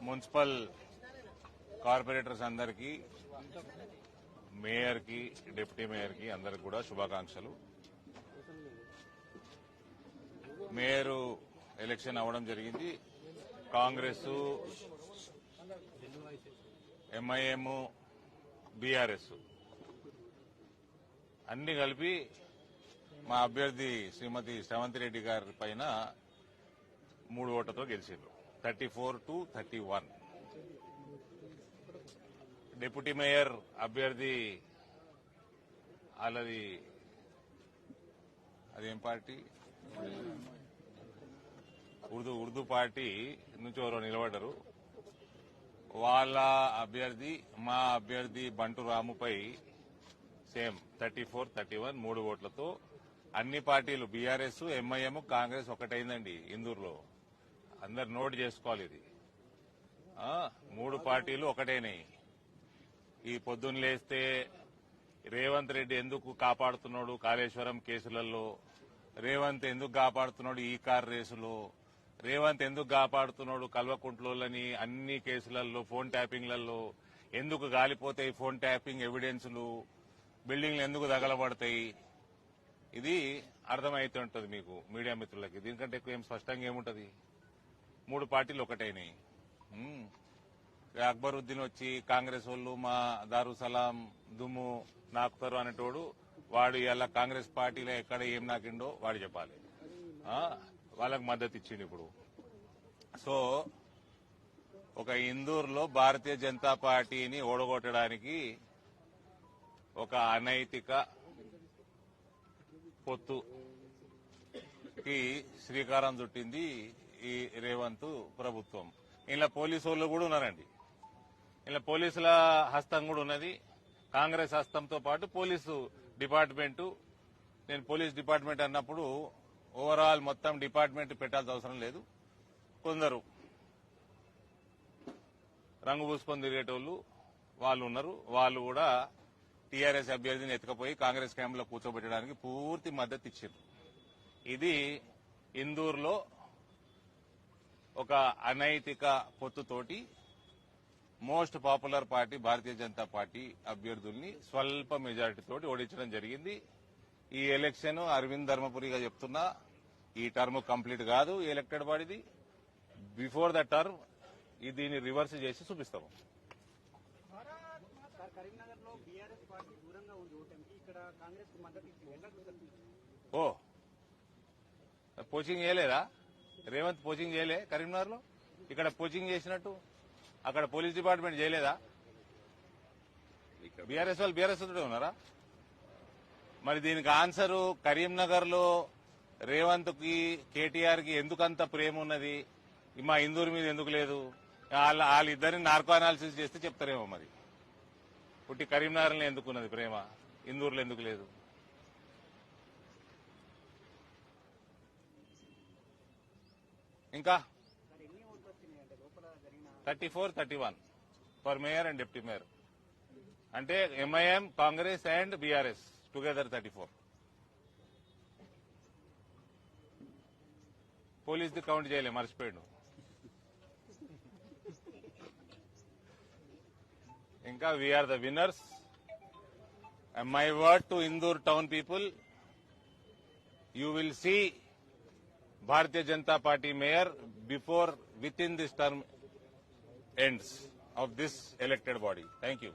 Municipal corporators అందరికీ, mayor కి, deputy mayor కి అందరికి కూడా శుభాకాంక్షలు. మేయర్ ఎలక్షన్ అవడం జరిగింది. కాంగ్రెస్, ఎంఐఎం, బీఆర్ఎస్ అన్ని కలిపి మా అభ్యర్థి శ్రీమతి శ్రవంతి రెడ్డి గారి పైన 3 ఓట్లతో గెలిచిండ్రు. 34-31. డిప్యూటీ మేయర్ అభ్యర్థి అదేం పార్టీ, ఉర్దూ పార్టీ నుంచి ఎవరో నిలబడ్డారు. వాళ్ళ అభ్యర్థి మా అభ్యర్థి బంటు రాముపై సేమ్ 34-31 3 ఓట్లతో అన్ని పార్టీలు బీఆర్ఎస్, ఎంఐఎం, కాంగ్రెస్ ఒకటైందండి ఇందూరులో. అందరు నోట్ చేసుకోవాలి. ఇది 3 పార్టీలు ఒకటైనాయి. ఈ పొద్దున్న లేస్తే రేవంత్ రెడ్డి ఎందుకు కాపాడుతున్నాడు కాళేశ్వరం కేసులలో, రేవంత్ ఎందుకు కాపాడుతున్నాడు ఈ కార్ రేసులో, రేవంత్ ఎందుకు కాపాడుతున్నాడు కల్వకుంట్లోని అన్ని కేసులలో, ఫోన్ ట్యాపింగ్లలో ఎందుకు గాలిపోతాయి ఫోన్ ట్యాపింగ్ ఎవిడెన్సులు, బిల్డింగ్లు ఎందుకు తగలబడతాయి, ఇది అర్థమైతుంటది మీకు మీడియా మిత్రులకి. దీనికంటే ఎక్కువ ఏం స్పష్టంగా ఏముంటది. 3 పార్టీలు ఒకటైనాయి. అక్బరుద్దీన్ వచ్చి కాంగ్రెస్ వాళ్ళు మా దారుసలాం దుమ్ము నాకుతారు అనేటోడు, వాడు ఇలా కాంగ్రెస్ పార్టీలో ఎక్కడ ఏం నాకిండో వాడు చెప్పాలి. వాళ్ళకు మద్దతు ఇచ్చిండు ఇప్పుడు. సో ఒక ఇందూరులో భారతీయ జనతా పార్టీని ఓడగొట్టడానికి ఒక అనైతిక పొత్తుకి శ్రీకారం చుట్టింది ఈ రేవంత్ ప్రభుత్వం. ఇలా పోలీసు వాళ్ళు కూడా ఉన్నారండి. ఇలా పోలీసుల హస్తం కూడా ఉన్నది. కాంగ్రెస్ హస్తంతో పాటు పోలీసు డిపార్ట్మెంటు. నేను పోలీస్ డిపార్ట్మెంట్ అన్నప్పుడు ఓవరాల్ మొత్తం డిపార్ట్మెంట్ పెట్టాల్సిన అవసరం లేదు. కొందరు రంగు పూసుకొని తిరిగేటోళ్లు వాళ్ళు ఉన్నారు. వాళ్ళు కూడా టీఆర్ఎస్ అభ్యర్థిని ఎత్తుకపోయి కాంగ్రెస్ క్యాంప్ లో కూర్చోబెట్టడానికి పూర్తి మద్దతు ఇచ్చారు. ఇది ఇందూరులో ఒక అనైతిక పొత్తుతోటి most popular party Bharatiya Janata party అభ్యర్థుల్ని స్వల్ప మెజారిటీతోటి ఓడించడం జరిగింది. ఈ ఎలక్షన్ అరవింద్ ధర్మపురిగా చెప్తున్నా, ఈ టర్మ్ కంప్లీట్ కాదు ఎలక్టెడ్ బాడీది. బిఫోర్ ద టర్మ్ దీన్ని రివర్స్ చేసి చూపిస్తాము. ఓ పోచింగ్ చేయలేదా రేవంత్? పోచింగ్ చేయలే కరీంనగర్ లో? ఇక్కడ పోచింగ్ చేసినట్టు అక్కడ పోలీస్ డిపార్ట్మెంట్ చేయలేదా? బీఆర్ఎస్ వాళ్ళు బీఆర్ఎస్ ఉన్నారా? మరి దీనికి ఆన్సరు కరీంనగర్ లో రేవంత్ కి, కేటీఆర్ కి ఎందుకంత ప్రేమ ఉన్నది, మా ఇందూరు మీద ఎందుకు లేదు? వాళ్ళిద్దరిని నార్కో అనాలిసిస్ చేస్తే చెప్తారేమో. మరి పుట్టి కరీంనగర్లో ఎందుకు ఉన్నది ప్రేమ, ఇందూరులో ఎందుకు లేదు? ఇంకా 34-31 for mayor and deputy mayor. అంటే ఎంఐఎం, కాంగ్రెస్ అండ్ బీఆర్ఎస్ టుగెదర్ 34. పోలీస్ది కౌంట్ చేయలే, మర్చిపోయాడు. ఇంకా we are the winners. My word to Indur town people, you will see Bharatiya Janata Party mayor within this term ends of this elected body. Thank you.